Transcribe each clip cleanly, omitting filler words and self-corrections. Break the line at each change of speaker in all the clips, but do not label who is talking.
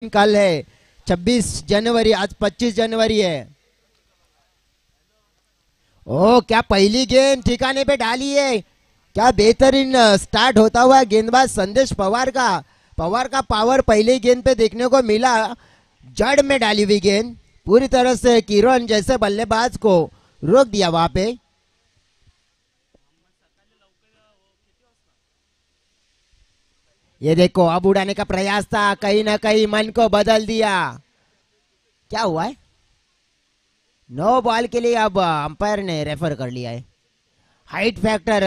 कल है 26 जनवरी, आज 25 जनवरी है। ओ क्या पहली गेंद ठिकाने पे डाली है। क्या बेहतरीन स्टार्ट होता हुआ गेंदबाज संदेश पवार का। पवार का पावर पहली गेंद पे देखने को मिला। जड़ में डाली हुई गेंद पूरी तरह से किरण जैसे बल्लेबाज को रोक दिया वहां पे। ये देखो अब उड़ाने का प्रयास था, कहीं ना कहीं मन को बदल दिया। क्या हुआ है? नो बॉल के लिए अब अंपायर ने रेफर कर लिया है। हाइट फैक्टर,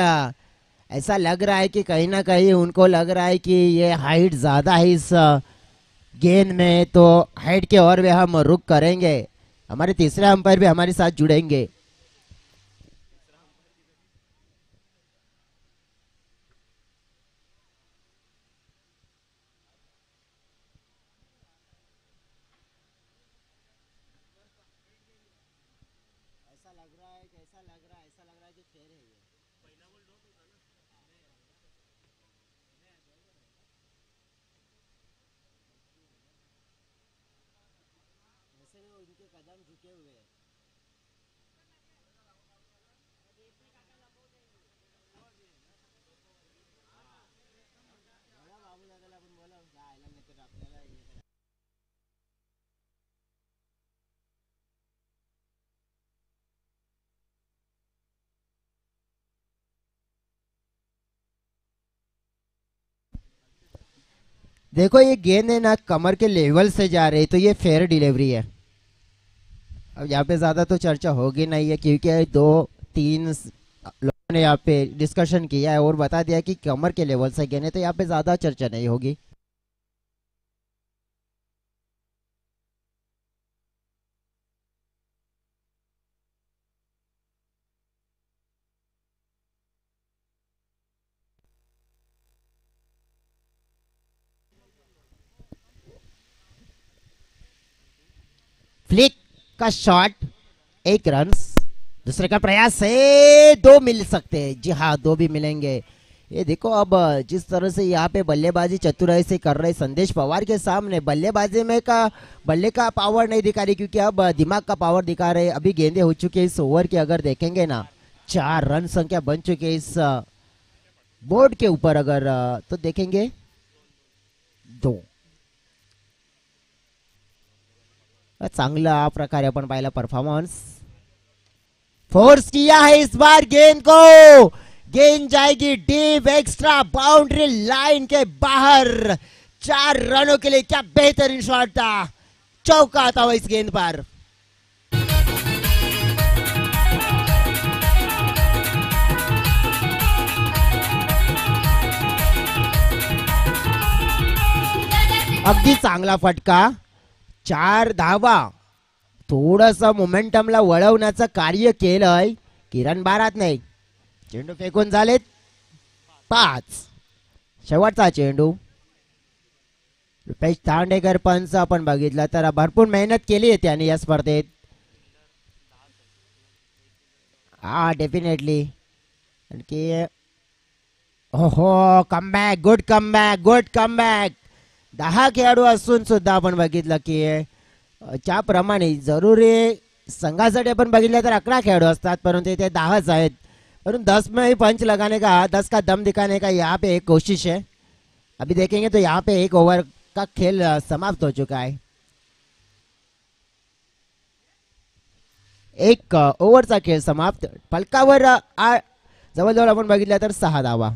ऐसा लग रहा है कि कहीं ना कहीं उनको लग रहा है कि ये हाइट ज़्यादा है इस गेंद में, तो हाइट के और वे हम रुक करेंगे। हमारे तीसरे अंपायर भी हमारे साथ जुड़ेंगे। देखो ये गेंद है ना कमर के लेवल से जा रही, तो ये फेयर डिलीवरी है। अब यहाँ पे ज्यादा तो चर्चा होगी नहीं है, क्योंकि दो तीन लोगों ने यहाँ पे डिस्कशन किया है और बता दिया कि कमर के लेवल से गेंद है, तो यहाँ पे ज्यादा चर्चा नहीं होगी। फ्लिक का शॉट, एक रन। दूसरे का प्रयास से दो मिल सकते हैं, जी हाँ दो भी मिलेंगे। ये देखो अब जिस तरह से यहाँ पे बल्लेबाजी चतुराई से कर रहे संदेश पवार के सामने बल्लेबाजी में का बल्ले का पावर नहीं दिखा रही, क्योंकि अब दिमाग का पावर दिखा रहे। अभी गेंदे हो चुके हैं इस ओवर के, अगर देखेंगे ना 4 रन संख्या बन चुके हैं इस बोर्ड के ऊपर। अगर तो देखेंगे दो। चांगला प्रकारे आपण पाहिला परफॉर्मन्स। फोर्स किया है इस बार गेंद को। गेंद जाएगी डीप एक्स्ट्रा बाउंड्री लाइन के बाहर। 4 रनों के लिए क्या बेहतरीन शॉट था। चौका आता हुआ इस गेंद पर। अगदी चांगला फटका, 4 धावा थोडस मोमेंटमला वळवण्याचं कार्य केलंय किरण बारात नाही। चेंडू फेकून झालेत 5। शेवटचा चेंडू। रुपेश दांडेकर पंच आपण बघितलं तर भरपूर मेहनत केली आहे त्याने या स्पर्धेत। हा डेफिनेटली। आणखी हो comeback, good comeback, good comeback. 10 खेळाडू असून सुद्धा आपण बघितलं की ज्याप्रमाणे जरुरी संघासाठी आपण बघितलं तर 11 खेळाडू असतात, परंतु इथे 10च आहेत। परंतु 10 में ही पंच लगाने का, 10 का दम दिखाने का यहाँ पे एक कोशिश है। अभी देखेंगे तो यहाँ पे एक ओवर का खेल समाप्त हो चुका है। एक ओव्हरचा खेळ समाप्त। फलकावर जवळजवळ आपण बघितलं तर 6 धावा।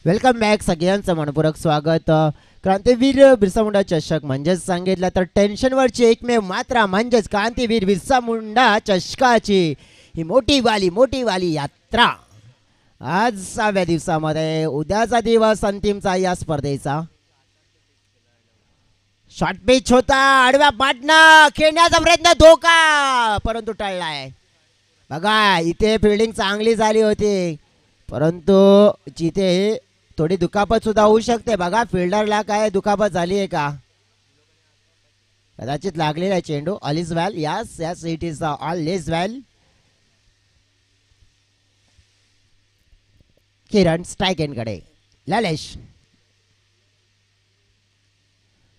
वेलकम बॅक सगळ्यांचं मनपूर्वक स्वागत. क्रांतीवीर बिरसा मुंडा चषक म्हणजेच सांगितलं तर टेन्शनवरची एकमेव मात्रा म्हणजेच क्रांतीवीर बिरसा मुंडा चषकाची ही मोठी वाली यात्रा आज 6व्या दिवसामध्ये. उद्याचा दिवस अंतिमचा या स्पर्धेचा. शॉर्ट पिच होता, आडव्या पाटणं खेळण्याचा प्रयत्न, धोका परंतु टळलाय. बघा इथे फिल्डिंग चांगली झाली होती परंतु जिथे थोडी दुखापत सुद्धा होऊ शकते. बघा फिल्डरला काय दुखापत झाली आहे का, कदाचित लागलेला आहे चेंडू. All is well. Yes yes it is all is well. Kiran strike end कडे. ललेश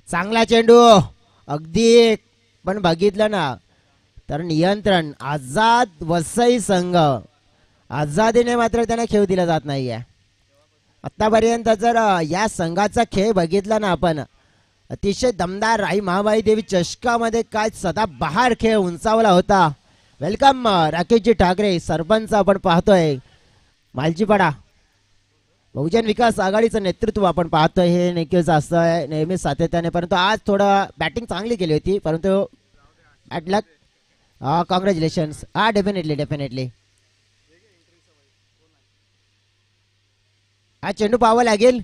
चांगला चेंडू अगदी, पण बघितलं ना तर नियंत्रण आझाद वसई संघ आझादीने मात्र त्यांना खेळ दिला जात नाहीये आतापर्यंत. जर या संघाचा खेळ बघितला ना आपण, अतिशय दमदार. राई महाबाई देवी चषकामध्ये काय सदाबहार खेळ उंचावला होता. वेलकम राकेशजी ठाकरे सरपंच आपण पाहतोय. मालजीपाडा बहुजन विकास आघाडीचं नेतृत्व आपण पाहतोय. हे नक्कीच असतं नेहमी सातत्याने, परंतु आज थोडं बॅटिंग चांगली केली होती परंतु बॅड लक. कॉंग्रॅच्युलेशन्स. डेफिनेटली हा चेंडू पाहावा लागेल.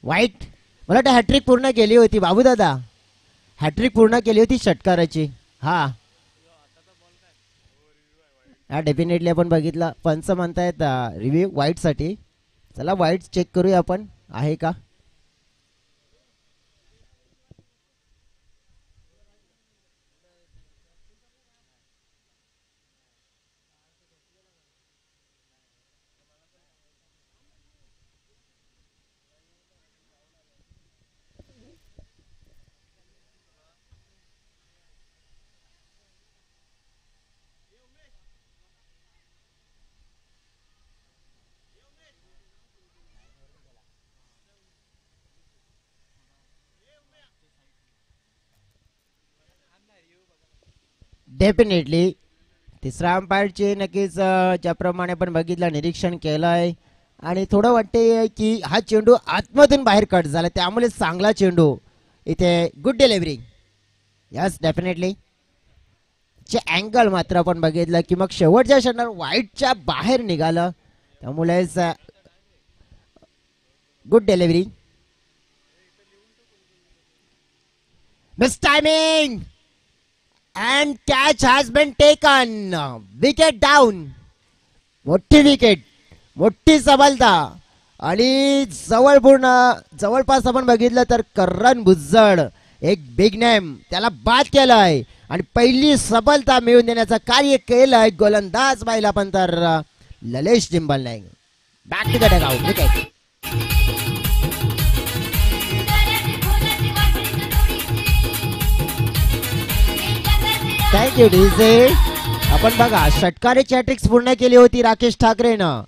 वाईट, मला वाटतं हॅट्रिक पूर्ण केली होती बाबू दादा, हॅट्रिक पूर्ण केली होती षटकाराची. हा डेफिनेटली आपण बघितलं. पंच म्हणतायत रिव्ह्यू वाईट साठी. चला वाईट चेक करूया आपण आहे का. डेफिनेटली तिसरा अंपायरचे नक्कीच ज्याप्रमाणे आपण बघितलं निरीक्षण केलंय आणि थोडं वाटते की हा चेंडू आतमधून बाहेर कट झाला त्यामुळे चांगला चेंडू इथे. Good delivery. Yes definitely. चे अँगल मात्र आपण बघितलं की मग शेवटच्या क्षणावर वाईटच्या बाहेर निघालं त्यामुळेच good delivery. Miss timing and catch has been taken. Wicket down. मोठी विकेट, मोठी सबलता आणि जवळपास आपण बघितलं तर करण भुजबळ एक बिग नेम त्याला बाद केलाय आणि पहिली सबलता मिळवून देण्याचं कार्य केलंय गोलंदाज पाहिला पण तर ललेश जिंबलने. Back to the dugout. Wicket. Thank you DJ. आपण बघा षटकारीची हॅट्रिक्स पूर्ण केली होती राकेश ठाकरेनं.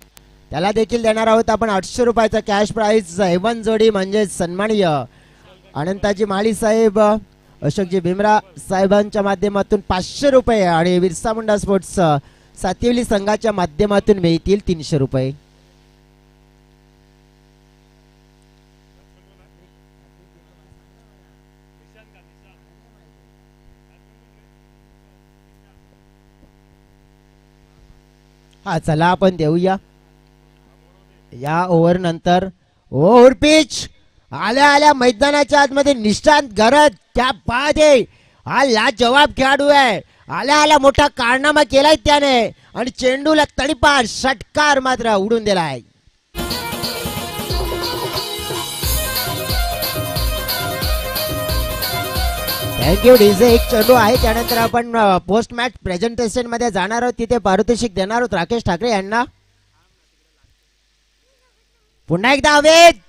त्याला देखील देणार आहोत आपण 800 रुपयाचा कॅश प्राइज. एवन जोडी म्हणजे सन्माननीय अनंताजी माळी साहेब, अशोकजी भीमरा साहेबांच्या माध्यमातून 500 रुपये आणि बिरसा मुंडा स्पोर्ट्स सातिवली संघाच्या माध्यमातून मिळतील 300 रुपये. हा चला आपण देऊया या ओव्हर नंतर. ओव्हर पिच आल्या मैदानाच्या आतमध्ये निशांत गरज. त्या बाद हा लाजवाब खेळाडू आहे. आल्या मोठा कारनामा केलाय त्याने आणि चेंडूला तडीपार षटकार मात्र उडून दिलाय. Thank you DJ. एक चेंडू आहे त्यानंतर आपण पोस्ट मॅच प्रेझेंटेशन मध्ये जाणार आहोत. तिथे पारितोषिक देणार आहोत राकेश ठाकरे यांना. पुन्हा एकदा अवेद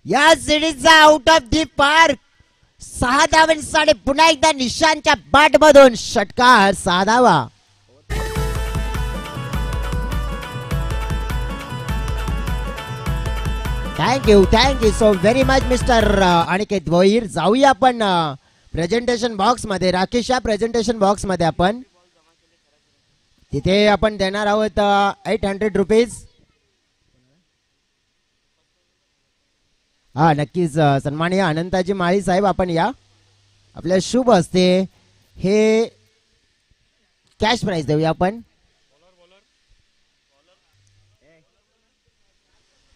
या सिरीजचा आउट ऑफ दी पार्क. 6 धावांसाठी पुन्हा एकदा निशांच्या बॅट मधून षटकार. 6 धावा. Thank you so very much mister Aniket Bhoir. जाऊया आपण प्रेझेंटेशन बॉक्स मध्ये. राकेश या प्रेझेंटेशन बॉक्स मध्ये आपण तिथे आपण देणार आहोत 800 रुपीज. हा नक्कीच सन्माननीय अनंताजी माळी साहेब आपण या आपल्या शुभ हस्ते हे कॅश प्राइज देऊया आपण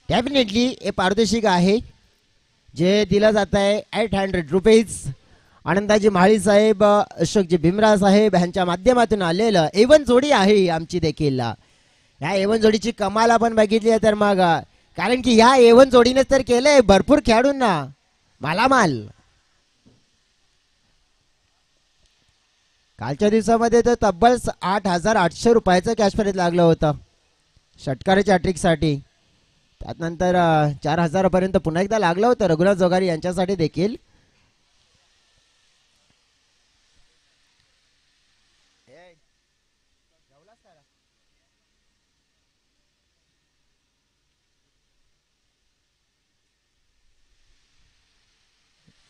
डेफिनेटली हे पारितोषिक आहे जे दिलं जात आहे 800 रुपीज आनंदाजी माळी साहेब अशोकजी भीमराव साहेब यांच्या माध्यमातून आलेलं एवन जोडी आहे आमची देखील या एवन जोडीची कमाल आपण बघितली आहे तर मग कारण की या एवन जोडीने तर केलंय भरपूर खेळाडूंना मालामाल कालच्या दिवसामध्ये तर तब्बल 8,800 रुपयाचं कॅश प्राइज लागलं होतं षटकाराच्या हॅट्रिकसाठी त्यानंतर 4,000 पर्यंत पुन्हा एकदा लागलं होतं रघुनाथ जोगारी यांच्यासाठी देखील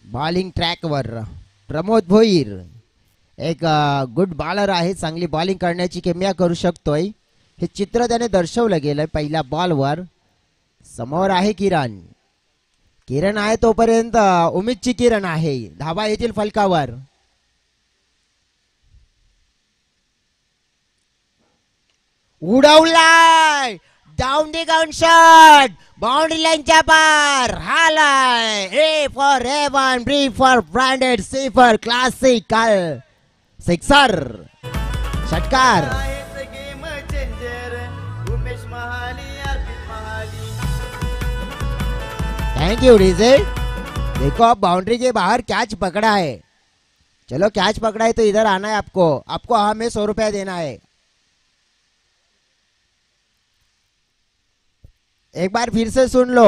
बॉलिंग ट्रॅकवर प्रमोद भोईर एक गुड बॉलर आहे चांगली बॉलिंग करण्याची किमया करू शकतोय हे चित्र त्याने दर्शवलं गेलंय पहिल्या बॉलवर समोर आहे किरण किरण आहे तोपर्यंत उमेदची किरण आहे धावा येतील फलकावर उडवलाय down the ground shot boundary लाईनच्या पार हालाय A for A one B for branded C for classical sixer षटकार थैंक यू डीजे देखो आप बाउंड्री के बाहर कैच पकड़ा है चलो कैच पकड़ा है तो इधर आना है आपको हमें 100 रुपया देना है एक बार फिर से सुन लो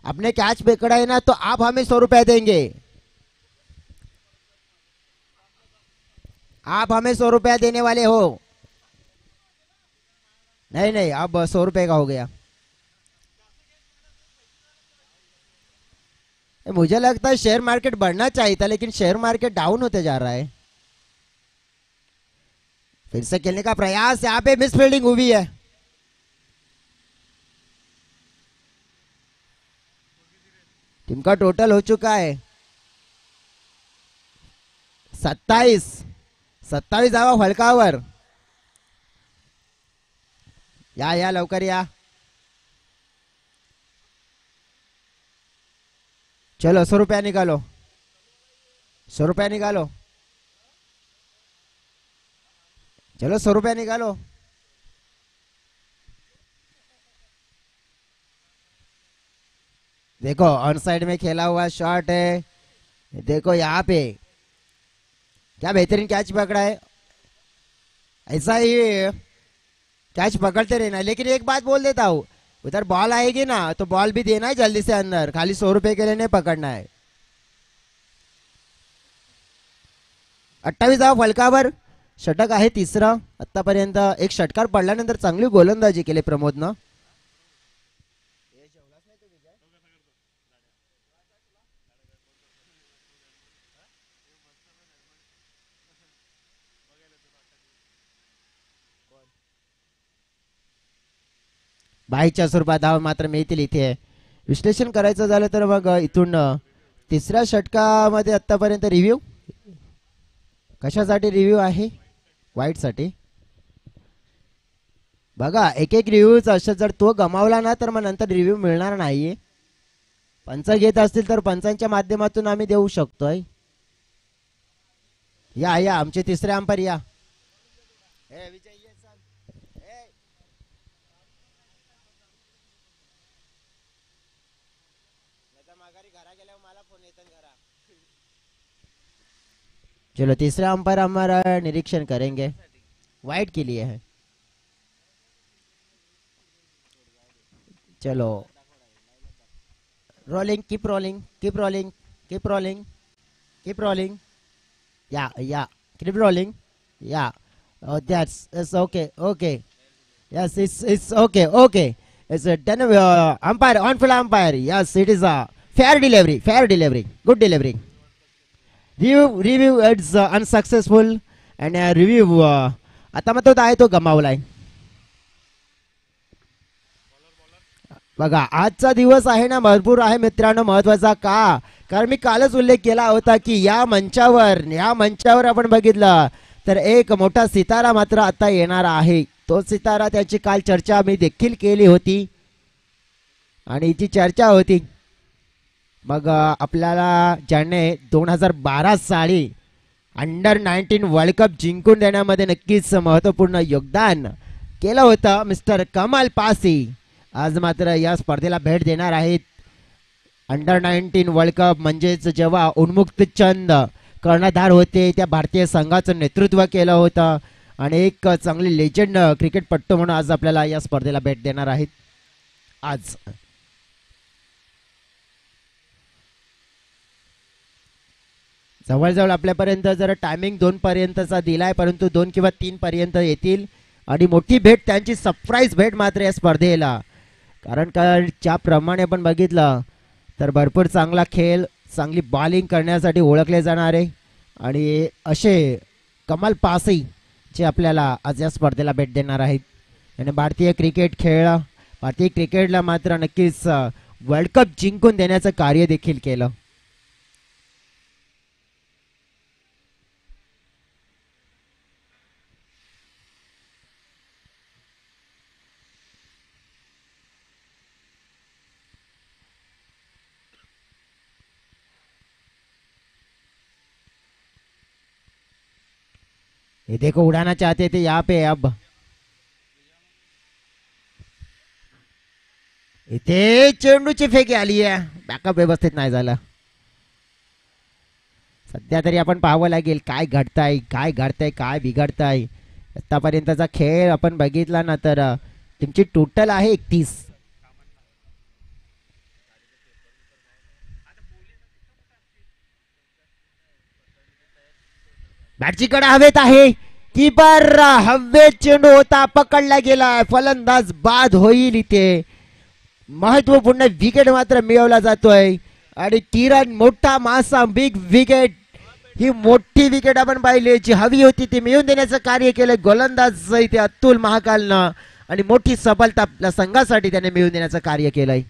आपने कैच पकड़ा है ना तो आप हमें 100 रुपया देंगे आप हमें 100 रुपया देने वाले हो नहीं नहीं अब 100 रुपये का हो गया मुझे लगता है शेयर मार्केट बढ़ना चाहिए था लेकिन शेयर मार्केट डाउन होते जा रहा है फिर से खेलने का प्रयास यहाँ पे मिस फील्डिंग हुई है टीम का टोटल हो चुका है 27 धावा फलकावर या लवकर या चलो 100 रुपया निकालो 100 रुपया निकालो चलो 100 रुपया निकालो देखो ऑन साइड में खेला हुआ शॉट है देखो यहाँ पे क्या बेहतरीन कैच पकड़ा है ऐसा ही कैच पकड़ते रहना लेकिन एक बात बोल देता हूँ उधर बॉल आएगी ना तो बॉल भी देना है जल्दी से अंदर खाली 100 रुपए के लिए नहीं पकड़ना है 28 धावा फलकावर षटक आहे तिसरा आतापर्यंत एक षटकार पडल्यानंतर चांगली गोलंदाजी केली प्रमोदनं बाईच्या स्वरूपात धावा मात्र मिळतील इथे विश्लेषण करायचं झालं तर मग इथून तिसऱ्या षटकामध्ये आतापर्यंत रिव्ह्यू कशासाठी रिव्ह्यू आहे वाईट साठी बघा एक रिव्ह्यूच असं जर तो गमावला ना तर मग नंतर रिव्ह्यू मिळणार नाहीये पंच घेत असतील तर पंचांच्या माध्यमातून आम्ही देऊ शकतोय या आमचे तिसरे अंपायर या चलो तीसरा अंपायर हमारा निरीक्षण करेंगे वाइट के लिए है चलो rolling keep rolling keep rolling keep rolling keep rolling या कीप रोलिंग या that's okay yes it's okay it's a done umpire on field umpire yes it is a fair delivery good delivery review it's unsuccessful and review आता मग तो आहे तो गमावलाय बघा आजचा दिवस आहे ना भरपूर आहे मित्रांनो महत्वाचा का, कारण मी कालच उल्लेख केला होता की या मंचावर आपण बघितलं तर एक मोठा सितारा मात्र आता येणार आहे. तो सितारा त्याची काल चर्चा मी देखील केली होती आणि हिची चर्चा होती. मग आपल्याला ज्याने 2012 साली अंडर-19 वर्ल्ड कप जिंकून देण्यामध्ये नक्कीच महत्त्वपूर्ण योगदान केलं होतं मिस्टर कमल पासी, आज मात्र या स्पर्धेला भेट देणार आहेत. अंडर-19 वर्ल्ड कप म्हणजेच जेव्हा उन्मुक्त चंद कर्णधार होते त्या भारतीय संघाचं नेतृत्व केलं होतं आणि एक चांगले लेजंड क्रिकेटपटू म्हणून आज आपल्याला या स्पर्धेला भेट देणार आहेत. आज जवळजवळ आपल्यापर्यंत जर टायमिंग 2 पर्यंतचा दिलाय, परंतु 2 किंवा 3 पर्यंत येतील आणि मोठी भेट त्यांची सरप्राईज भेट मात्र या स्पर्धेला, कारण का ज्याप्रमाणे आपण बघितलं तर भरपूर चांगला खेळ चांगली बॉलिंग करण्यासाठी ओळखले जाणारे आणि असे कमल पासी जे आपल्याला आज या स्पर्धेला भेट देणार आहेत. आणि भारतीय क्रिकेटला मात्र नक्कीच वर्ल्ड कप जिंकून देण्याचं कार्य देखील केलं. ये देखो उड़ाना चाहते थे यहाँ पे, अब इथे चेंडूची फेकी आली आहे, बॅकअप व्यवस्थित नाही झाला. सध्या तरी आपण पाहावं लागेल काय घडतंय काय बिघडतंय. आतापर्यंतचा खेळ आपण बघितला ना तर टीमची टोटल आहे 31. बॅटची कडा हवेत आहे, कीपर हवेत चेंडू होता, पकडला गेला, फलंदाज बाद होईल. इथे महत्वपूर्ण विकेट मात्र मिळवला जातोय आणि किरण मोठा मासा बिग विकेट, ही मोठी विकेट आपण पाहिली जी हवी होती ती मिळवून देण्याचं कार्य केलं गोलंदाज इथे अतुल महाकालनं आणि मोठी सफलता आपल्या संघासाठी त्याने मिळवून देण्याचं कार्य केलंय.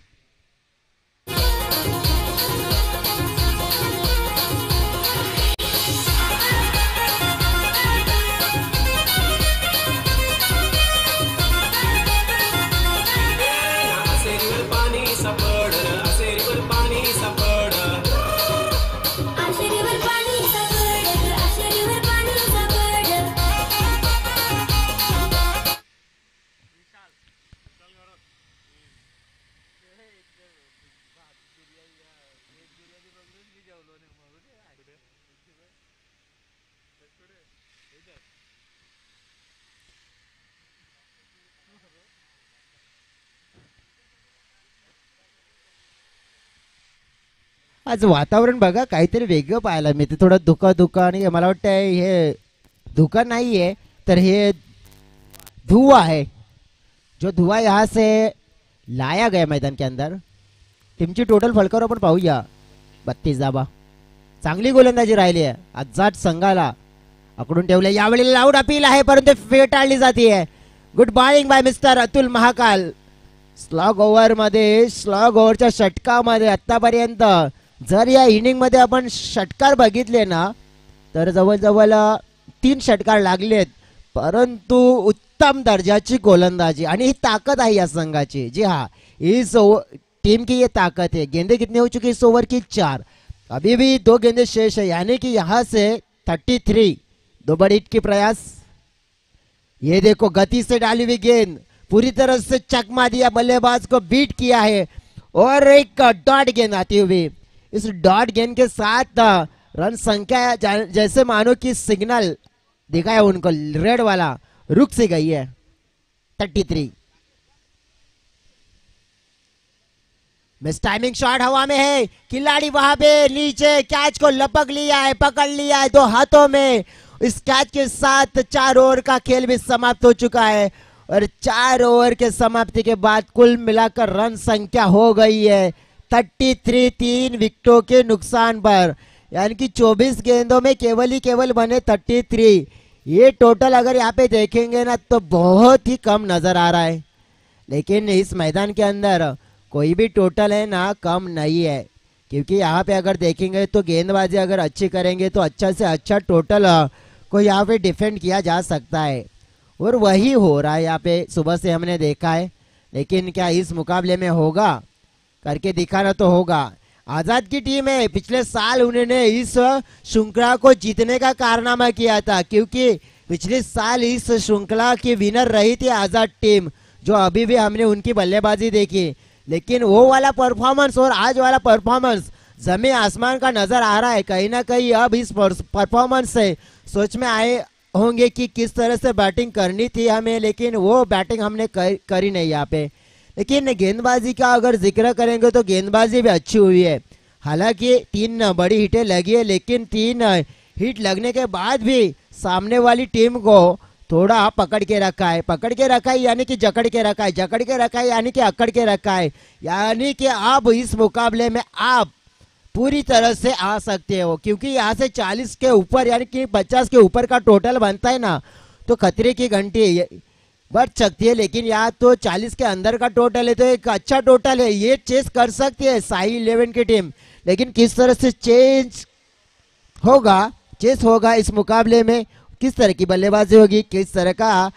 आज वातावरण बघा काहीतरी वेगळं पाहायला मिळते, थोडं धुकं आणि मला वाटतं हे धुकं नाहीये तर हे धुआं है. जो धुआं यहाँ से लाया गया मैदान के अंदर. टीमची टोटल फलकावर आपण पाहूया 32 धावा. चांगली गोलंदाजी राहिली आहे, आझाद संघाला आकडून ठेवले. यावेळी लाऊड अपील आहे परंतु फेटाळली जाते. Good bowling by mister Atul Mahakal. Slog ओव्हरच्या षटकामध्ये आतापर्यंत जर या इनिंग मध्ये आपण षटकार बघितले ना तर जवळजवळ 3 षटकार लागलेत, परंतु उत्तम दर्जाची गोलंदाजी आणि ही ताकद आहे या संघाची. जी हाँ, इस टीम की ये ताकत है. गेंदे कितने हो चुकी इस ओवर की 4, अभी भी 2 गेंदे शेष है, यानी कि यहाँ से 33 2 बड़ी हिट की प्रयास. ये देखो गति से डाली हुई गेंद पूरी तरह से चकमा दिया, बल्लेबाज को बीट किया है और एक डॉट गेंद आती हुई. इस डॉट गेंद के साथ रन संख्या जैसे मानो कि सिग्नल दिखाया उनको रेड वाला रुक सी गई है. 33. मिस टाइमिंग शॉट हवा में है, खिलाड़ी वहां पे नीचे कैच को लपक लिया है, पकड़ लिया है 2 हाथों में. इस कैच के साथ 4 ओवर का खेल भी समाप्त हो चुका है और 4 ओवर के समाप्ति के बाद कुल मिलाकर रन संख्या हो गई है 33, 3 विकेटों के नुकसान पर, यानी कि 24 गेंदों में केवल बने 33. ये टोटल अगर यहाँ पे देखेंगे ना तो बहुत ही कम नजर आ रहा है, लेकिन इस मैदान के अंदर कोई भी टोटल है ना कम नहीं है, क्योंकि यहाँ पे अगर देखेंगे तो गेंदबाजी अगर अच्छी करेंगे तो अच्छा से अच्छा टोटल को यहाँ पे डिफेंड किया जा सकता है, और वही हो रहा है यहाँ पे सुबह से हमने देखा है। लेकिन क्या इस मुकाबले में होगा, करके दिखाना तो होगा। आजाद की टीम है, पिछले साल उन्होंने इस श्रृंखला को जीतने का कारनामा किया था, क्योंकि पिछले साल इस श्रृंखला की विनर रही थी आजाद टीम, जो अभी भी हमने उनकी बल्लेबाजी देखी। लेकिन वो वाला परफॉर्मेंस और आज वाला परफॉर्मेंस जमीन आसमान का नजर आ रहा है। कहीं ना कहीं अब इस परफॉर्मेंस से सोच में आए होंगे कि किस तरह से बैटिंग करनी थी हमें, लेकिन वो बैटिंग हमने करी नहीं यहाँ पे। लेकिन गेंदबाजी का अगर जिक्र करेंगे तो गेंदबाजी भी अच्छी हुई है। हालांकि 3 बड़ी हिटें लगी है, लेकिन 3 हिट लगने के बाद भी सामने वाली टीम को थोड़ा पकड़ के रखा है। पकड़ के रखा है यानी कि जकड़ के रखा है, जकड़ के रखा है यानी कि अकड़ के रखा है, यानी कि अब इस मुकाबले में आप पूरी तरह से आ सकते हो, क्योंकि यहाँ से 40 के ऊपर यानी कि 50 के ऊपर का टोटल बनता है ना, तो खतरे की घंटी बढ़ सकती है। लेकिन यहाँ तो 40 के अंदर का टोटल है, तो एक अच्छा टोटल है, ये चेस कर सकती है साई 11 की टीम। लेकिन किस तरह से चेस होगा इस मुकाबले में, किस तरह की बल्लेबाजी होगी, किस तरह का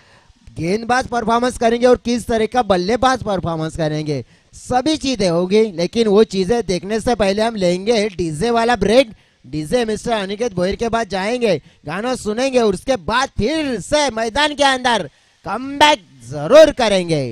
गेंदबाज परफॉर्मेंस करेंगे और किस तरह का बल्लेबाज परफॉर्मेंस करेंगे, सभी चीजें होगी। लेकिन वो चीजें देखने से पहले हम लेंगे डीजे वाला break. DJ mister Aniket Bhoyar के बाद जाएंगे, गाना सुनेंगे, और उसके बाद फिर से मैदान के अंदर कमबैक जरूर करेंगे।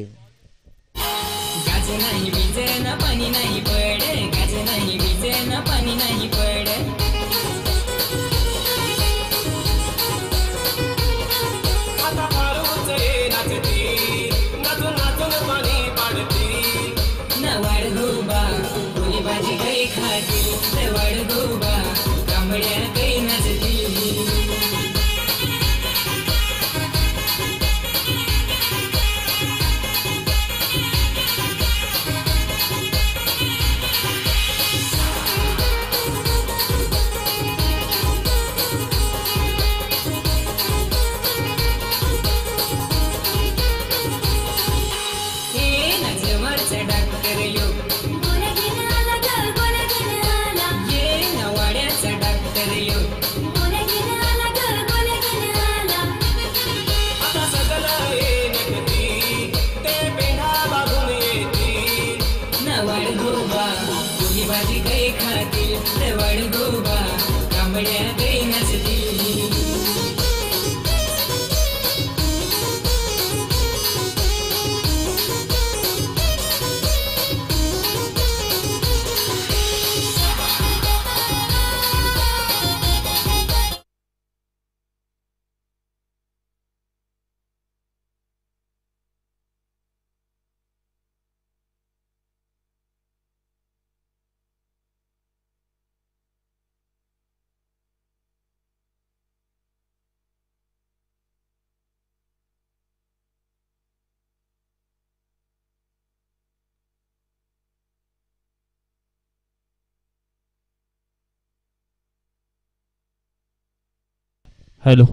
हॅलो,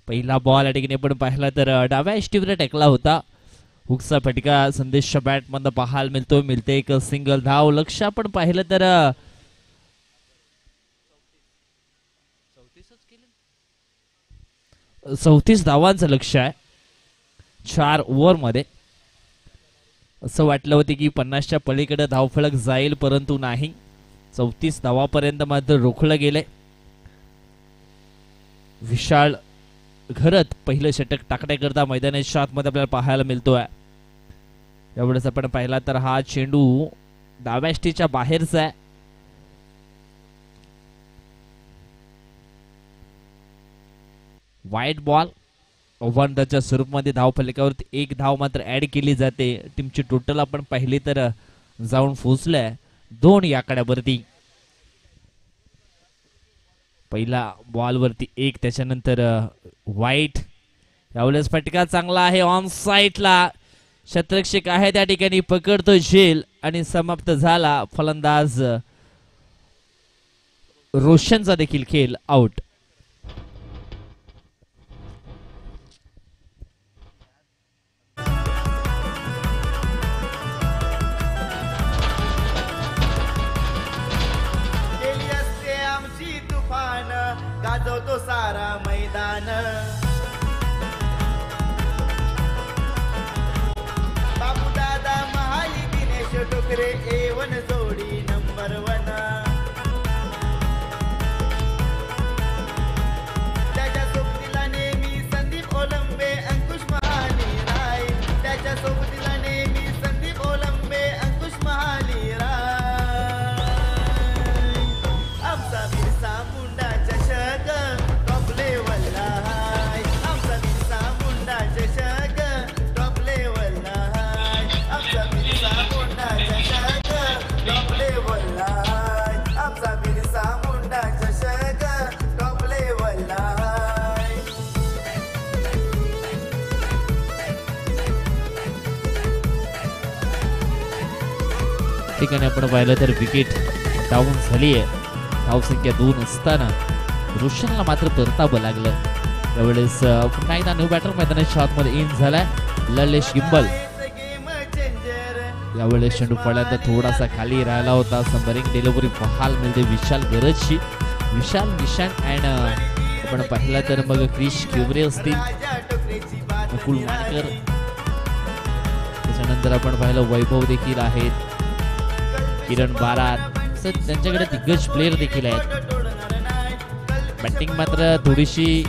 पहिला बॉल या ठिकाणी आपण पाहिला तर डाव्या इष्टीवर टेकला होता, हुकचा फटका संदेशच्या बॅट मधून पाहायला मिळते एक सिंगल धाव। लक्ष आपण पाहिलं तर 34 धावांचं लक्ष आहे 4 ओव्हर मध्ये। असं वाटलं होतं की 50च्या पलीकडे धावफलक जाईल, परंतु नाही, 34 धावापर्यंत मात्र रोखलं गेले। विशाल घरत पहिलं षटक टाकण्याकरता मैदानाच्या आतमध्ये आपल्याला पाहायला मिळतोय। एवढंच आपण पाहिला तर हा चेंडू डाव्या स्टीच्या बाहेरचा आहे। वाईट बॉल ओव्हरच्या स्वरूपामध्ये धावफलकावरती 1 धाव मात्र ऍड केली जाते। टीमची टोटल आपण पाहिली तर जाऊन पोहोचलाय 2 या आकड्यावरती। पहिला बॉल वरती 1, त्याच्यानंतर वाईट। यावेळेस फटका चांगला आहे ऑन साइडला, शतरक्षक आहे त्या ठिकाणी, पकडतो झेल आणि समाप्त झाला। फलंदाज रोशनचा देखील खेळ आउट।
तो सारा मैदान बाबू दादा महाली दिनेश टोकरे एवन जोडी नंबर 1 त्याच्या सोबतीला नेहमी संदीप ओलंबे अंकुश महाली राय त्याच्या सोबतीला नेहमी संदीप ओलंबे अंकुश महाली राय आमचा बिरसा मुंडा चषक टॉप लेवलला हाय आमचा बिरसा मुंडा चषक टॉप लेवलला हाय आमचा बिरसा मुंडा चषक टॉप लेवलला हाय आमचा बिरसा मुंडा चषक टॉप लेवलला हाय
ठिकाणी आपण पाहिलं तर विकेट डाऊन झाली आहे. धावसंख्या 2 असताना रोशनला मात्र परतावं लागलं. त्यावेळेस पुन्हा एकदा न्यू बॅटर मैदानाच्या आतमध्ये इन झालाय ललेश गिंबल. यावेळेस चेंडू पडल्यानंतर थोडासा खाली राहिला होता. संबरिंग डिलिव्हरी पाहायला मिळते विशाल गरजची. विशाल निशान अँड आपण पाहिलं तर मग क्रिश क्युब्रे असतील, मुकुल मानकर, त्याच्यानंतर आपण पाहिलं वैभव देखील आहेत, किरण बारात, त्यांच्याकडे दिग्गज प्लेयर देखील आहेत. बॅटिंग मात्र थोडीशी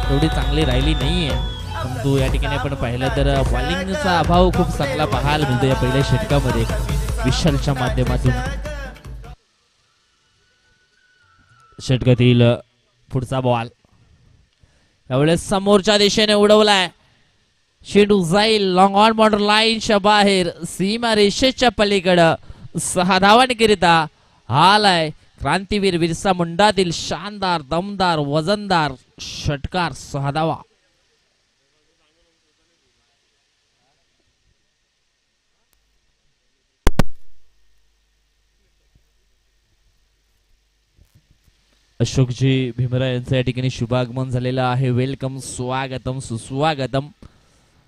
तेवढी चांगली राहिली नाहीये, परंतु या ठिकाणी आपण पाहिलं तर बॉलिंगचा अभाव खूप चांगला पाहायला मिळतो या पहिल्या षटकामध्ये विशालच्या माध्यमातून. षटकातील पुढचा बॉल यावेळेस समोरच्या दिशेने उडवलाय. चेंडू जाईल लॉंग ऑन बॉर्डर लाईनच्या बाहेर, सीमा रेषेच्या पलीकडं 6 धावांकरिता आलाय क्रांतीवीर बिरसा मुंडातील शानदार दमदार वजनदार षटकार 6 धावा. अशोकजी भीमरा यांचं या ठिकाणी शुभागमन झालेलं आहे. वेलकम, स्वागतम, सुस्वागतम.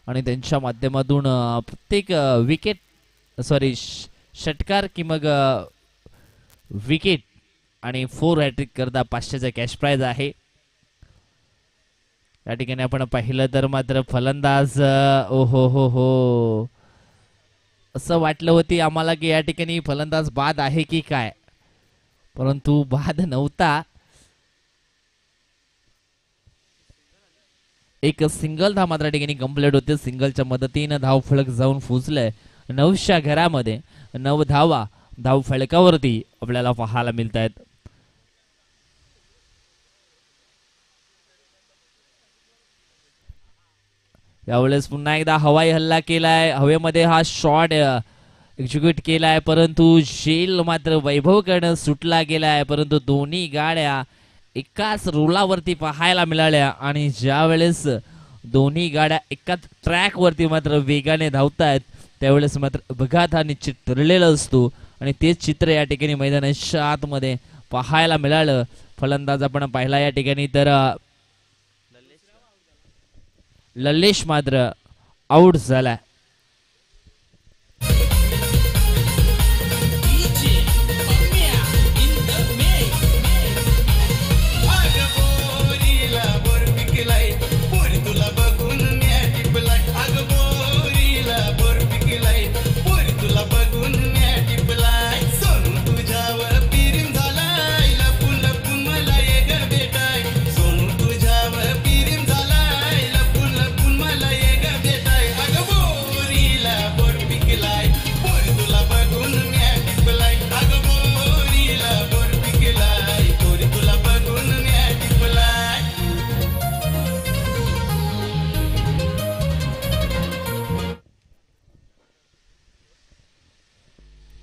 आणि त्यांच्या माध्यमातून प्रत्येक विकेट षटकार की मग विकेट आणि 4 हॅट्रिक करता 500चा कॅश प्राइज आहे. या ठिकाणी आपण पाहिलं तर मात्र फलंदाज ओहो हो हो असं वाटलं होती आम्हाला की या ठिकाणी फलंदाज बाद आहे की काय, परंतु बाद नव्हता. एक सिंगल धाव मात्र ठिकाणी कंप्लीट होते. सिंगलच्या मदतीनं धाव फलक जाऊन फुजलंय 9च्या घरामध्ये. 9 धावा धाव फलकावरती आपल्याला पाहायला मिळत आहेत. यावेळेस पुन्हा एकदा हवाई हल्ला केलाय. हवेमध्ये हा शॉट एक्झिक्यूट केलाय, परंतु झेल मात्र वैभवकडनं सुटला गेलाय. परंतु दोन्ही गाड्या एकाच रोलावरती पाहायला मिळाल्या आणि ज्या वेळेस दोन्ही गाड्या एकाच ट्रॅक वरती मात्र वेगाने धावतायत त्यावेळेस मात्र अपघात हा निश्चित ठरलेला असतो आणि तेच चित्र या ठिकाणी मैदानाच्या आतमध्ये पाहायला मिळालं. फलंदाज आपण पाहिला या ठिकाणी तर लल्लेश मात्र आउट झाला.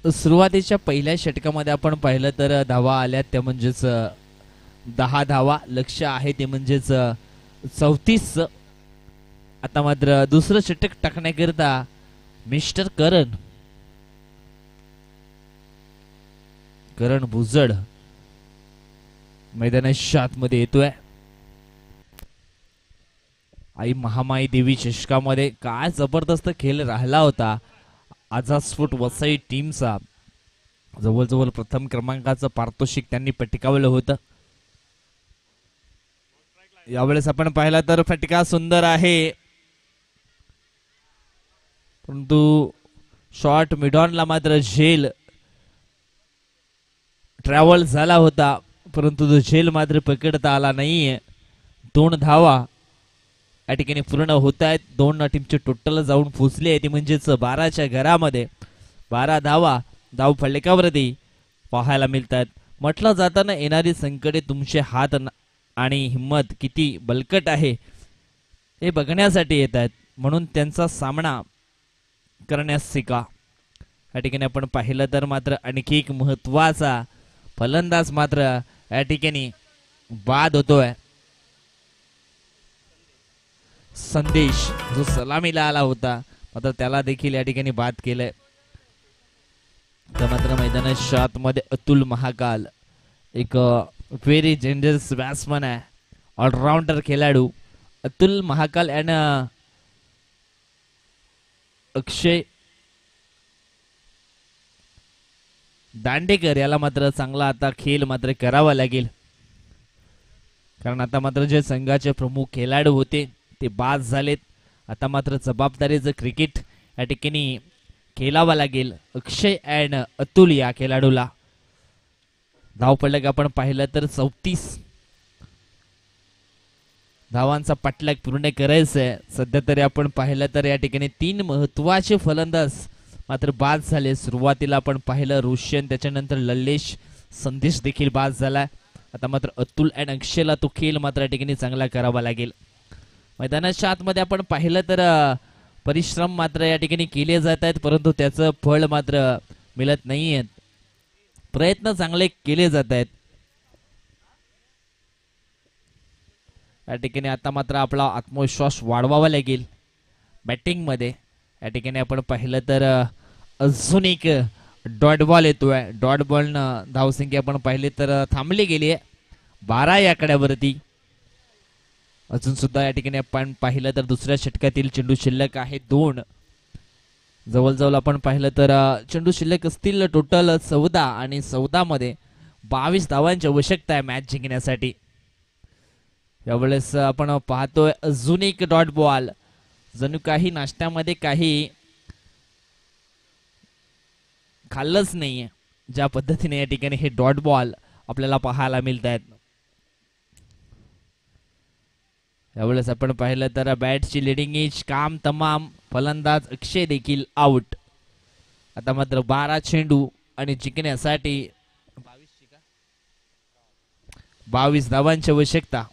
सुरुवातीच्या पहिल्या षटकामध्ये आपण पाहिलं तर धावा आल्यात त्या म्हणजेच 10 धावा. लक्ष आहे ते म्हणजेच 34. आता मात्र दुसरं षटक टाकण्याकरता मिस्टर करण भुजड मैदानाच्या आतमध्ये येतोय. आई महामाई देवी चषकामध्ये काय जबरदस्त खेळ राहिला होता आझाद स्फोट वसई टीमचा. जवळजवळ प्रथम क्रमांकाचं पारितोषिक त्यांनी पटकावलं होतं. यावेळेस आपण पाहिला तर फटका सुंदर आहे, परंतु शॉर्ट मिडॉनला मात्र झेल ट्रॅव्हल झाला होता, परंतु तो झेल मात्र पकडता आला नाहीये. 2 धावा या ठिकाणी पूर्ण होत आहेत. 2 टीमचे टोटल जाऊन पोचले आहे, ती म्हणजेच 12च्या घरामध्ये 12 धावा धाव फलकावरती पाहायला मिळतात. म्हटलं जाताना येणारी संकटे तुमचे हात आणि हिम्मत किती बलकट आहे हे बघण्यासाठी येत आहेत, म्हणून त्यांचा सामना करण्यास शिका. या ठिकाणी आपण पाहिलं तर मात्र आणखी एक महत्वाचा फलंदाज मात्र या ठिकाणी बाद होतोय. संदेश जो सलामीला आला होता मात्र त्याला देखील या ठिकाणी बाद केलंय. तर मात्र मैदानाच्या आतमध्ये अतुल महाकाल एक व्हेरी डेंजरस बॅट्समन आहे, ऑलराऊंडर खेळाडू. अतुल महाकाल अँड अक्षय दांडेकर याला मात्र चांगला आता खेळ मात्र करावा लागेल, कारण आता मात्र जे संघाचे प्रमुख खेळाडू होते ते बाद झालेत. आता मात्र जबाबदारीचं क्रिकेट या ठिकाणी खेळावा लागेल अक्षय अँड अतुल या खेळाडूला. धाव फलक आपण पाहिलं तर 34 धावांचा पाठलाग पूर्ण करायचा आहे. सध्या तरी आपण पाहिलं तर या ठिकाणी 3 महत्वाचे फलंदाज मात्र बाद झाले. सुरुवातीला आपण पाहिलं रोशन, त्याच्यानंतर लल्लेश, संदेश देखील बाद झाला. आता मात्र अतुल अँड अक्षयला तो खेळ मात्र या ठिकाणी चांगला करावा लागेल. मैदानाच्या आतमध्ये आपण पाहिलं तर परिश्रम मात्र या ठिकाणी केले जात आहेत, परंतु त्याचं फळ मात्र मिळत नाहीये. प्रयत्न चांगले केले जात आहेत. या ठिकाणी आता मात्र आपला आत्मविश्वास वाढवावा लागेल बॅटिंग मध्ये. या ठिकाणी आपण पाहिलं तर अजून एक डॉट बॉल येतोय. डॉट बॉल न धावसंख्या आपण पाहिली तर थांबली गेली आहे 12 या आकड्यावरती. अजून सुद्धा या ठिकाणी आपण पाहिलं तर दुसऱ्या षटकातील चेंडू शिल्लक आहे 2. जवळजवळ आपण पाहिलं तर चेंडू शिल्लक असतील टोटल 14 आणि 14 मध्ये 22 धावांची आवश्यकता आहे मॅच जिंकण्यासाठी. यावेळेस आपण पाहतोय अजून एक डॉट बॉल. जणू काही नाश्त्यामध्ये काही खाल्लंच नाहीये, ज्या पद्धतीने या ठिकाणी हे डॉट बॉल आपल्याला पाहायला मिळत आहेत. यावेळेस आपण पाहिलं तर बॅटची लिडिंग एज काम तमाम. फलंदाज अक्षय देखील आउट. आता मात्र 12 चेंडू आणि जिंकण्यासाठी 22 धावांची आवश्यकता.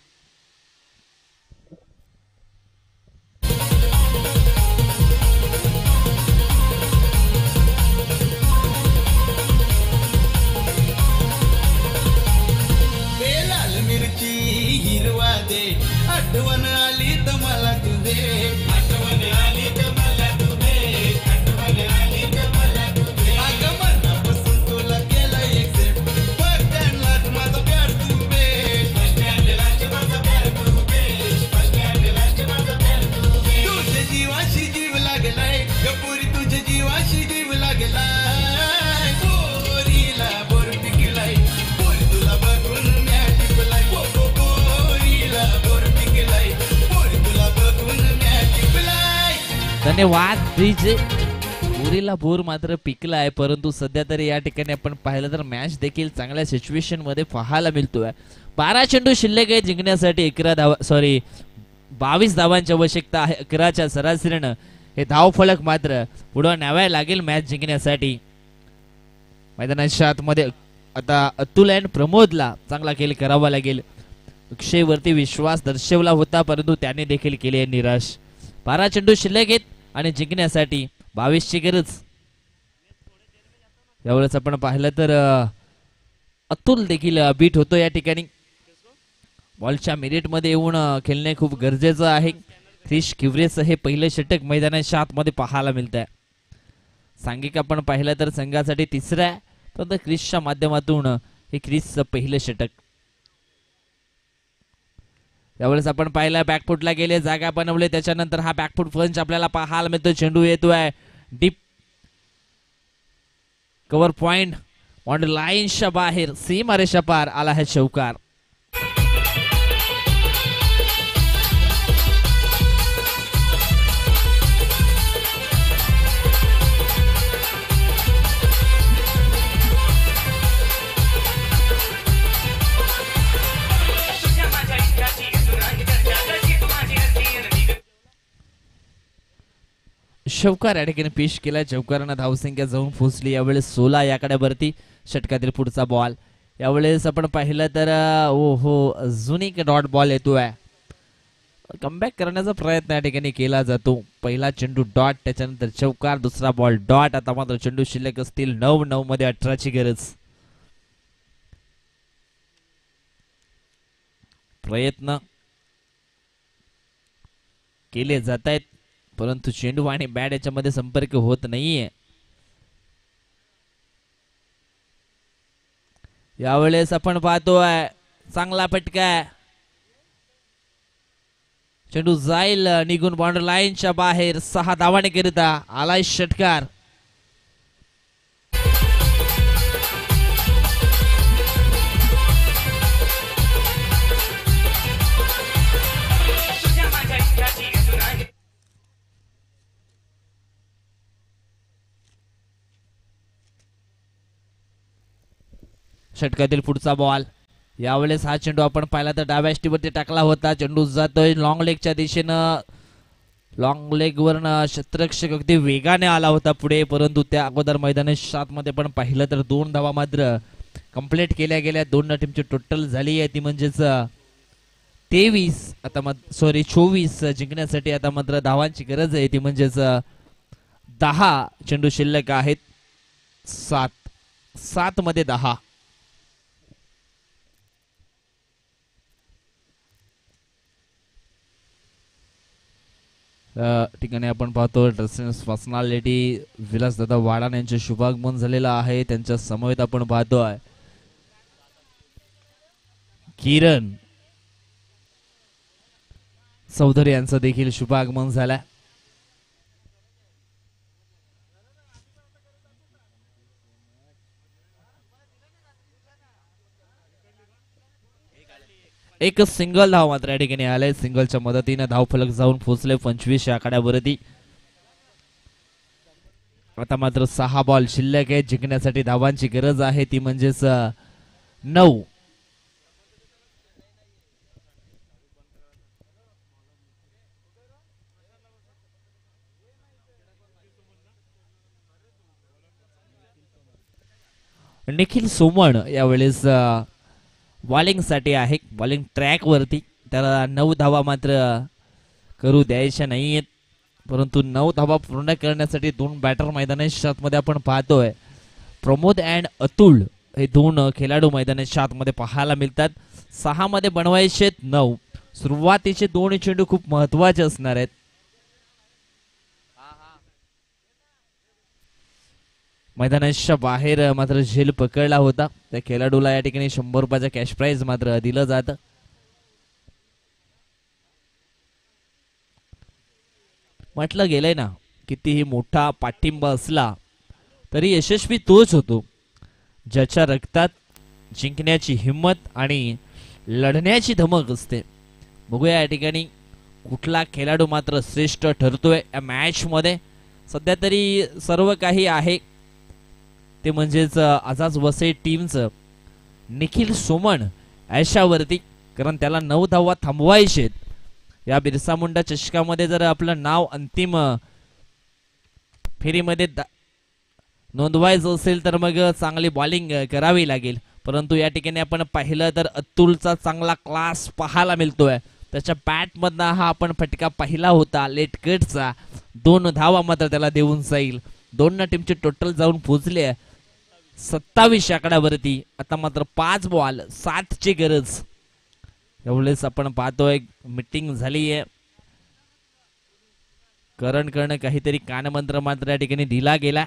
आठवण आली तर मला तुझे, आठवण आली तर मला तुझे, आठवण आली तर मला तुझे. अगं मनापासून तुला केलं एक्सेप्ट, बस स्टँडलाच माझा प्यार तू बेस्ट, बस स्टँडलाच माझा प्यार तू बेस्ट, बस स्टँडलाच माझा प्यार तू बेस्ट. तुझ्या जीवाशी जीव लागलाय ग पोरी, तुझ्या जीवाशी जीव लागलाय. पोरीला बोर पिकलाय, पोरी तुला बघून म्या टिपलाय. पोरीला बोर
धन्यवाद डीजे. पुरीला बोर मात्र पिकला आहे, परंतु सध्या तरी या ठिकाणी आपण पाहिलं तर मॅच देखील चांगल्या सिच्युएशन मध्ये पाहायला मिळतोय. 12 चेंडू शिल्लक आहे जिंकण्यासाठी. 22 धावांची आवश्यकता आहे. 11च्या सरासरीनं हे धाव फलक मात्र पुढे न्यावा लागेल मॅच जिंकण्यासाठी. मैदानाच्या आतमध्ये आता अतुल अँड प्रमोदला चांगला खेळ करावा लागेल. अक्षयवरती विश्वास दर्शवला होता, परंतु त्याने देखील केले निराश. 12 चेंडू शिल्लक आहेत आणि जिंकण्यासाठी 22 ची गरज. यावेळेस आपण पाहिलं तर अतुल देखील बीट होतो या ठिकाणी. बॉलच्या मिरिट मध्ये येऊन खेळणे खूप गरजेचं आहे. क्रिश किवरेचं हे पहिलं षटक मैदानाच्या आतमध्ये पाहायला मिळत आहे. सांघिक आपण पाहिलं तर संघासाठी 3रं आहे, परंतु क्रिशच्या माध्यमातून हे क्रिशचं पहिलं षटक. यावेळेस आपण पाहिलं बॅकफुटला गेले, जागा बनवले, त्याच्यानंतर हा बॅकफुट पंच आपल्याला पाहायला मिळतो. चेंडू येतोय डीप कव्हर पॉइंट बाउंड्री लाईनच्या बाहेर सीमारेषा पार आला है चौकार. चौकार या ठिकाणी पेश केला. चौकारांना धावसंख्या जाऊन पोहोचली यावेळेस 16 याकडे वरती. षटकातील पुढचा बॉल यावेळेस आपण पाहिलं तर ओहो अजून एक डॉट बॉल येतोय. कमबॅक करण्याचा प्रयत्न या ठिकाणी केला जातो. पहिला चेंडू डॉट, त्याच्यानंतर चौकार, दुसरा बॉल डॉट. आता मात्र चेंडू शिल्लक असतील 9 मध्ये 18ची गरज. प्रयत्न केले जात आहेत परंतु चेंडू आणि बॅट याच्यामध्ये संपर्क होत नाहीये. यावेळेस आपण पाहतोय चांगला फटका. चेंडू जाईल निघून बाउंड्री लाईनच्या बाहेर. 6 धावाने करिता आलाय षटकार. षटकातील पुढचा बॉल यावेळेस हा चेंडू आपण पाहिला तर डाव्या स्टीवरती टाकला होता. चेंडू जातोय लॉंग लेगच्या दिशेनं. लॉंग लेग वरनं क्षेत्ररक्षक अगदी वेगाने आला होता पुढे परंतु त्या अगोदर मैदानी 7 मध्ये पण पाहिलं तर 2 धावा मात्र कंप्लीट केल्या गेल्या. 2 टीमची टोटल झाली आहे ती म्हणजेच 23 आता 24 जिंकण्यासाठी आता मात्र धावांची गरज आहे ती म्हणजेच 10 चेंडू शिल्लक आहेत. 7 मध्ये 10. ठिकाणी आपण पाहतो ड्रेसिंग पर्सनॅलिटी विलासदादा वाडान यांचे शुभागमन झालेलं आहे. त्यांच्या समवेत आपण पाहतोय किरण चौधरी यांचं देखील शुभागमन झालंय. एक सिंगल धाव मात्र या ठिकाणी आले. सिंगलच्या मदतीने धावफलक जाऊन पोहोचले 25 या आकड्यावरती. आता मात्र 6 बॉल शिल्लक आहे. जिंकण्यासाठी धावांची गरज आहे ती म्हणजेच 9. निखिल सोमण यावेळेस बॉलिंग साठी आहे. बॉलिंग ट्रॅक वरती त्याला 9 धावा मात्र करू द्यायच्या नाहीयेत परंतु 9 धावा पूर्ण करण्यासाठी 2 बॅटर मैदानी 7 मध्ये आपण पाहतोय. प्रमोद अँड अतुल हे 2 खेळाडू मैदानी 7 मध्ये पाहायला मिळतात. 6 मध्ये बनवायचे 9. सुरुवातीचे 2 चेंडू खूप महत्वाचे असणार आहेत. मैदानाच्या बाहेर मात्र झेल पकडला होता. त्या खेळाडूला या ठिकाणी 100 रुपयाचा कॅश प्राइज मात्र दिलं जातं. म्हटलं गेलंय ना कितीही मोठा पाठिंबा असला तरी यशस्वी तोच होतो ज्याच्या रक्तात जिंकण्याची हिम्मत आणि लढण्याची धमक असते. बघूया या ठिकाणी कुठला खेळाडू मात्र श्रेष्ठ ठरतोय या मॅच मध्ये. सध्या तरी सर्व काही आहे ते म्हणजेच आझाद वसई टीमचं निखिल सोमण ऐशावरती कारण त्याला 9 धावा थांबवायचे. या बिरसा मुंडा चषकामध्ये जर आपलं नाव अंतिम फेरीमध्ये नोंदवायचं असेल तर मग चांगली बॉलिंग करावी लागेल. परंतु या ठिकाणी आपण पाहिलं तर अतुलचा चांगला क्लास पाहायला मिळतोय. त्याच्या बॅटमधनं हा आपण फटका पाहिला होता लेट कटचा. 2 धावा मात्र त्याला देऊन जाईल. 2 टीमची टोटल जाऊन पोहोचले 27 आकड्यावरती. आता मात्र 5 बॉल 7 ची गरज. एवढेच आपण पाहतोय मीटिंग झाली आहे. करणं काहीतरी कानमंत्र मात्र या ठिकाणी दिला गेला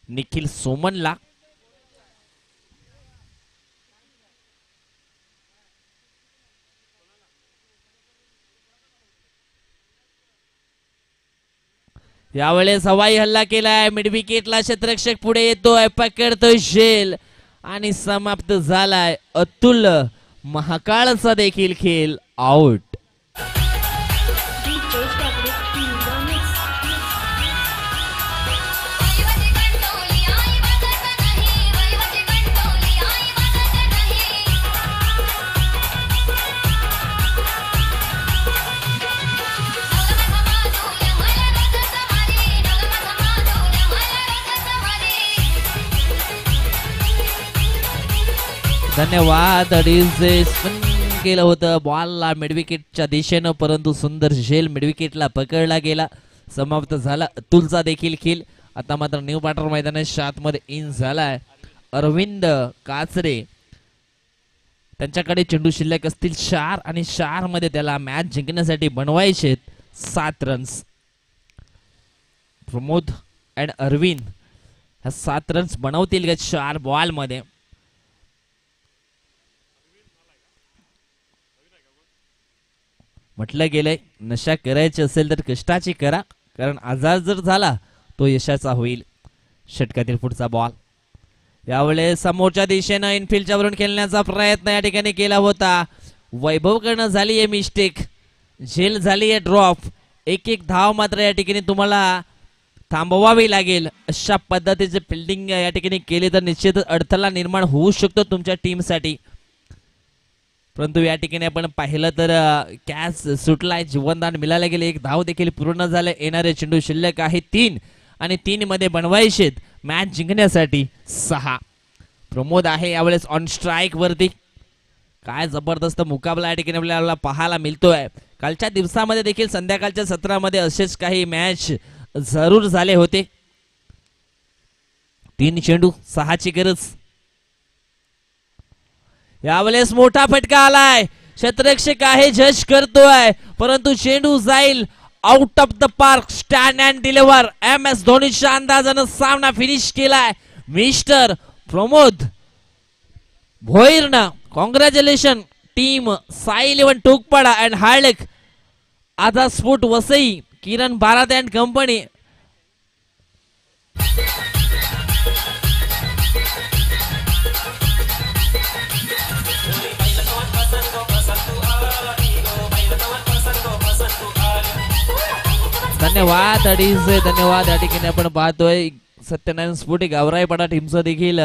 निखिल सोमनला. यावेळेस हवाई हल्ला केलाय, मिड विकेटला क्षेत्ररक्षक पुढे येतोय, पकडतोय झेल आणि समाप्त झालाय अतुल महाकाळचा देखील खेळ out.
DJ Fabric in the mix.
धन्यवाद. अडीच केलं होतं बॉलला मिडविकेटच्या दिशेनं, परंतु सुंदर झेल मिडविकेटला पकडला गेला. समाप्त झाला अतुलचा देखील खेळ. आता मात्र न्यू पाटर मैदानाच्या आतमध्ये इन झालाय अरविंद काचरे. त्यांच्याकडे चेंडू शिल्लक असतील 4 आणि 4 मध्ये त्याला मॅच जिंकण्यासाठी बनवायचे 7 रन्स. प्रमोद अँड अरविंद ह्या 7 रन्स बनवतील का 4 बॉल मध्ये. म्हटलं गेलंय नशा करायची असेल तर कष्टाची करा, कारण आजार जर झाला तो यशाचा होईल. षटकातील पुढचा बॉल यावेळेस समोरच्या दिशेनं इनफिल्डच्या वरून खेळण्याचा प्रयत्न या ठिकाणी केला होता. वैभव कडनं झाली आहे मिस्टेक, झेल झाली आहे ड्रॉप. एक धाव मात्र या ठिकाणी तुम्हाला थांबवावी लागेल. अशा पद्धतीचे फिल्डिंग या ठिकाणी केले तर निश्चितच अडथळा निर्माण होऊ शकतो तुमच्या टीमसाठी. परंतु या ठिकाणी आपण पाहिलं तर कॅच सुटलाय, जीवनदान मिळाले गेले, 1 धाव देखील पूर्ण झाले. येणारे चेंडू शिल्लक आहे 3 आणि 3 मध्ये बनवायचे मॅच जिंकण्यासाठी 6. प्रमोद आहे यावेळेस ऑन स्ट्राईक वरती. काय जबरदस्त मुकाबला या ठिकाणी आपल्याला पाहायला मिळतोय. कालच्या दिवसामध्ये देखील संध्याकाळच्या सत्रामध्ये असेच काही मॅच जरूर झाले होते. 3 चेंडू 6 ची गरज. यावेळेस मोठा फटका आलाय, क्षेत्ररक्षक आहे जज करतोय, परंतु चेंडू जाईल out of the park. Stand and deliver. MS धोनीच्या अंदाजानं सामना फिनिश केलाय मिस्टर प्रमोद भोईरनं. Congratulation team Sai 11 Tokpada and हार्लेक आधा sport Vasai, Kiran Barat and company. धन्यवाद अडीच धन्यवाद. या ठिकाणी आपण पाहतोय सत्यनारायण स्फोटी गावराईपाडा टीमचं देखील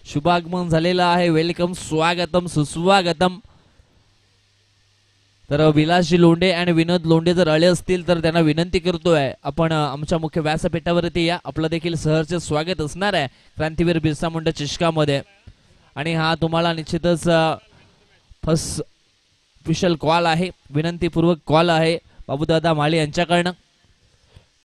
शुभागमन झालेलं आहे. वेलकम, स्वागतम, सुस्वागतम. तर विलासजी लोंढे आणि विनोद लोंढे जर आले असतील तर त्यांना विनंती करतोय आपण आमच्या मुख्य व्यासपीठावरती या. आपलं देखील सहर्ष स्वागत असणार आहे क्रांतीवीर बिरसा मुंडा चषकामध्ये. आणि हा तुम्हाला निश्चितच फर्स्ट स्पेशल कॉल आहे, विनंतीपूर्वक कॉल आहे बाबूदादा माळी यांच्याकडनं.